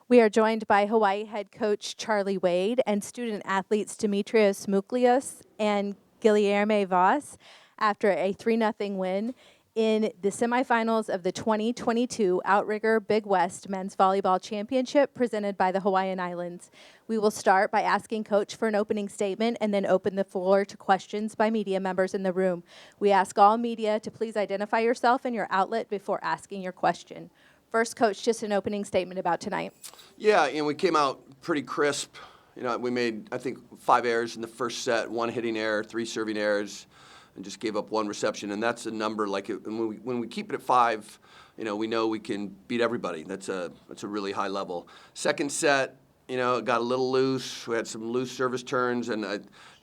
We are joined by Hawaii head coach Charlie Wade and student athletes Dimitrios Mouchlas and Guilherme Voss after a 3-0 win in the semifinals of the 2022 Outrigger Big West Men's Volleyball Championship presented by the Hawaiian Islands. We will start by asking Coach for an opening statement and then open the floor to questions by media members in the room. We ask all media to please identify yourself and your outlet before asking your question. First, Coach, just an opening statement about tonight. Yeah, we came out pretty crisp. We made, I think, 5 errors in the first set, 1 hitting error, 3 serving errors, and just gave up 1 reception. And that's a number when we keep it at 5, we know we can beat everybody. That's a really high level. Second set, it got a little loose. We had some loose service turns, and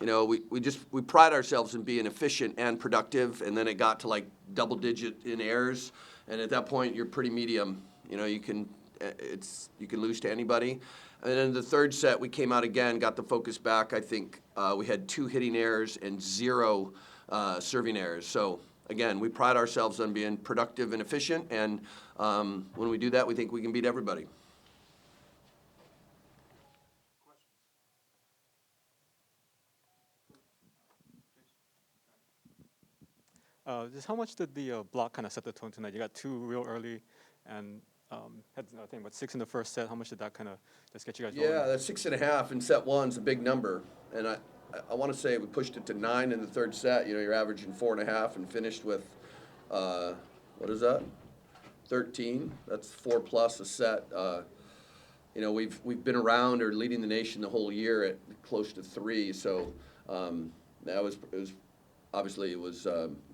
we pride ourselves in being efficient and productive. And then it got to like double digit in errors, and at that point you're pretty medium. You can lose to anybody. And then the third set, we came out again, got the focus back. I think we had 2 hitting errors and 0 serving errors. So again, we pride ourselves on being productive and efficient, and when we do that, we think we can beat everybody. Just how much did the block kind of set the tone tonight? You got 2 real early, and had I think about 6 in the first set. How much did that kind of just get you guys rolling? Yeah, that 6.5 in set 1 is a big number, and I want to say we pushed it to 9 in the third set. You're averaging 4.5 and finished with what is that? 13. That's 4+ a set. We've been around or leading the nation the whole year at close to 3. So it was obviously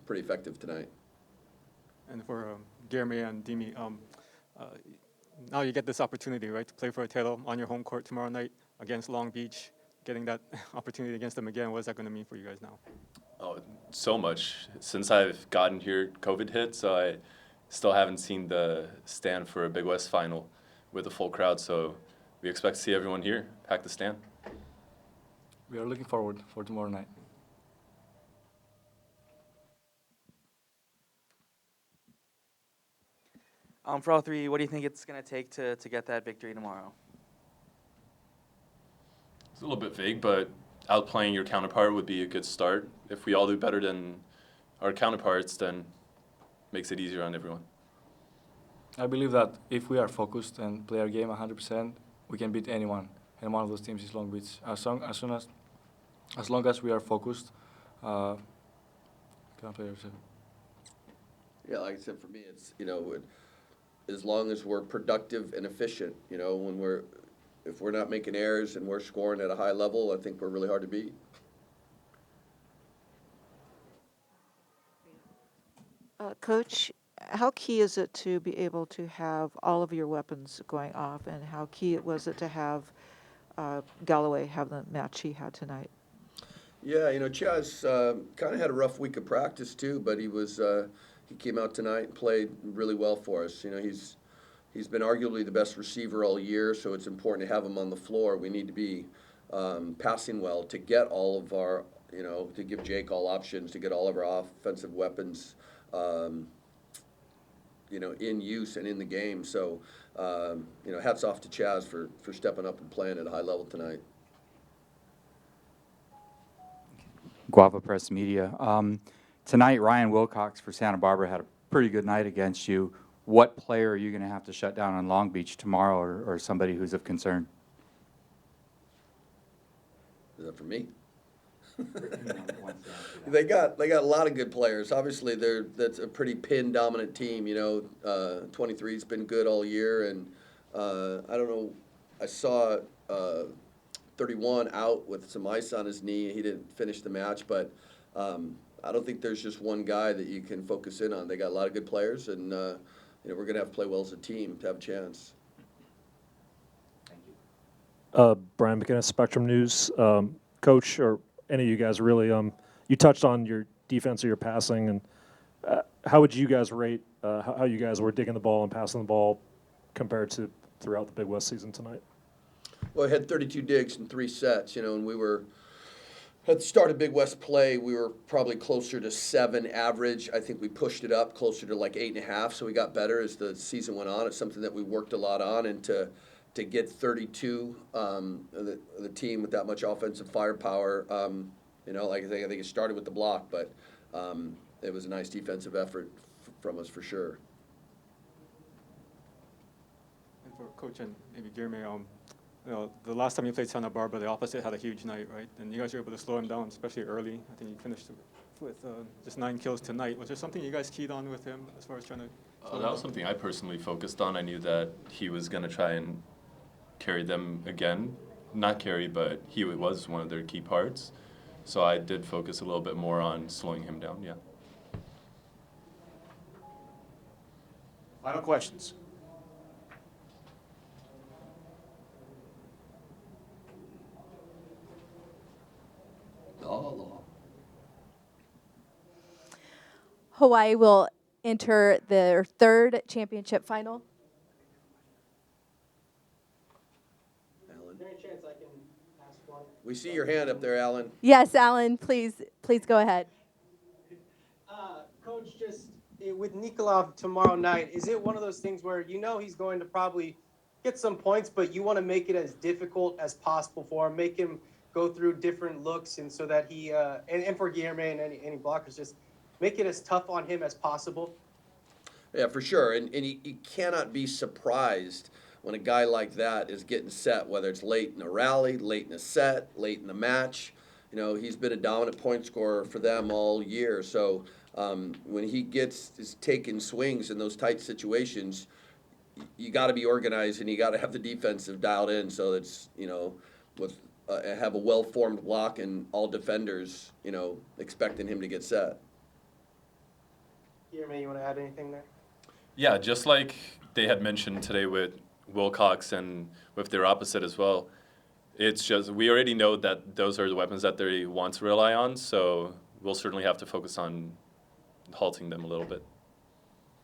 pretty effective tonight. And for Guilherme and Dimi, now you get this opportunity, right, to play for a title on your home court tomorrow night against Long Beach. Getting that opportunity against them again, what is that going to mean for you guys now? Oh, so much. Since I've gotten here, COVID hit, so I still haven't seen the stand for a Big West final with a full crowd. So we expect to see everyone here, pack the stand. We are looking forward for tomorrow night. For all three, what do you think it's going to take to get that victory tomorrow? It's a little bit vague, but outplaying your counterpart would be a good start. If we all do better than our counterparts, then makes it easier on everyone. I believe that if we are focused and play our game 100%, we can beat anyone. And one of those teams is Long Beach. As long as we are focused, can play ourselves. Yeah, like I said, for me, it's as long as we're productive and efficient. If we're not making errors and we're scoring at a high level, I think we're really hard to beat. Coach, how key is it to be able to have all of your weapons going off, and how key was it to have Galloway have the match he had tonight? Yeah, Chaz kind of had a rough week of practice too, but he came out tonight and played really well for us. He's been arguably the best receiver all year, so it's important to have him on the floor. We need to be passing well to get all of our, to give Jake all options, to get all of our offensive weapons, in use and in the game. So, hats off to Chaz for stepping up and playing at a high level tonight. Guava Press Media. Tonight, Ryan Wilcox for Santa Barbara had a pretty good night against you. What player are you going to have to shut down on Long Beach tomorrow, or somebody who's of concern? Is that for me? They got a lot of good players. Obviously, that's a pretty pin dominant team. 23's been good all year, and I don't know. I saw 31 out with some ice on his knee. He didn't finish the match, but I don't think there's just one guy that you can focus in on. They got a lot of good players, and we're going to have to play well as a team to have a chance. Thank you. Brian McGinnis, Spectrum News. Coach, or any of you guys really, you touched on your defense or your passing, and how would you guys rate how you guys were digging the ball and passing the ball compared to throughout the Big West season tonight? Well, I had 32 digs in 3 sets, and we were at the start of Big West play, we were probably closer to 7 average. I think we pushed it up closer to like 8.5, so we got better as the season went on. It's something that we worked a lot on, and to to get 32, the team with that much offensive firepower, like I think it started with the block, but it was a nice defensive effort from us for sure. And for Coach and maybe Guilherme, the last time you played Santa Barbara, the opposite had a huge night, right? And you guys were able to slow him down, especially early. I think you finished with just 9 kills tonight. Was there something you guys keyed on with him as far as trying to? That was something I personally focused on. I knew that he was going to try and carry them again. Not carry, but he was one of their key parts. So I did focus a little bit more on slowing him down, yeah. Final questions. Hawaii will enter their third championship final. Alan, Is there any chance I can ask one? we see your hand up there, Alan. Yes, Alan, please go ahead. Coach, just with Nikolov tomorrow night, is it one of those things where you know he's going to probably get some points, but you want to make it as difficult as possible for him, make him go through different looks, and so that he and for Guilherme and any blockers, just make it as tough on him as possible? Yeah, for sure. And he cannot be surprised when a guy like that is getting set, whether it's late in a rally, late in a set, late in the match. He's been a dominant point scorer for them all year. So when he is taking swings in those tight situations, you got to be organized and you got to have the defensive dialed in so that's, have a well-formed block and all defenders, expecting him to get set. Guilherme, you want to add anything there? Yeah, just like they had mentioned today with Wilcox and with their opposite as well, it's just we already know that those are the weapons that they want to rely on, so we'll certainly have to focus on halting them a little bit.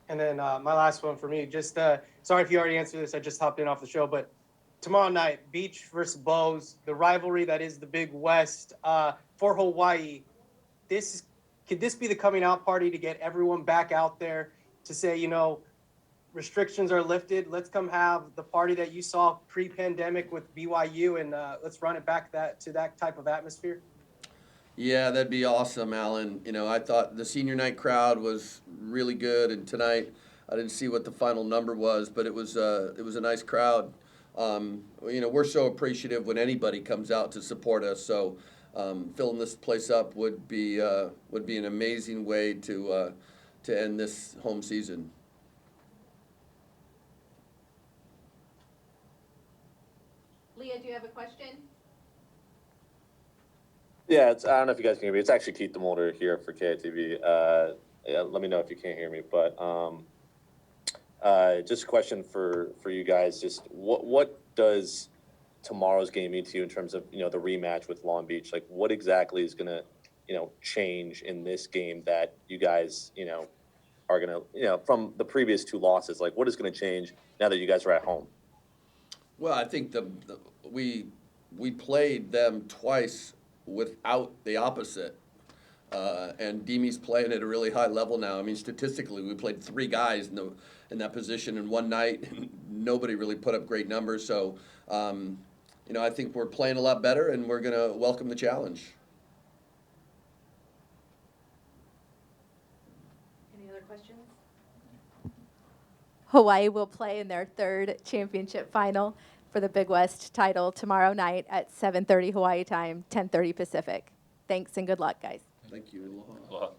And then my last one for me, just sorry if you already answered this, I just hopped in off the show, but tomorrow night, Beach versus Bows, the rivalry that is the Big West for Hawaii, could this be the coming out party to get everyone back out there to say, restrictions are lifted, let's come have the party that you saw pre-pandemic with BYU, and let's run it back to that type of atmosphere? Yeah, that'd be awesome, Alan. I thought the senior night crowd was really good, and tonight I didn't see what the final number was, but it was a nice crowd. We're so appreciative when anybody comes out to support us. So filling this place up would be an amazing way to end this home season. Leah, do you have a question? Yeah, I don't know if you guys can hear me. It's actually Keith DeMolder here for KITV. Yeah, let me know if you can't hear me. But just a question for you guys. Just what does tomorrow's game mean to you in terms of the rematch with Long Beach? Like, what exactly is gonna change in this game that you guys are gonna from the previous 2 losses? Like, what is gonna change now that you guys are at home? Well, I think we played them twice without the opposite, and Dimi's playing at a really high level now. I mean, statistically, we played 3 guys in that position in one night, and nobody really put up great numbers. So, I think we're playing a lot better, and we're going to welcome the challenge. Any other questions? Hawaii will play in their third championship final for the Big West title tomorrow night at 7:30 Hawaii time, 10:30 Pacific. Thanks and good luck, guys. Thank you. Aloha.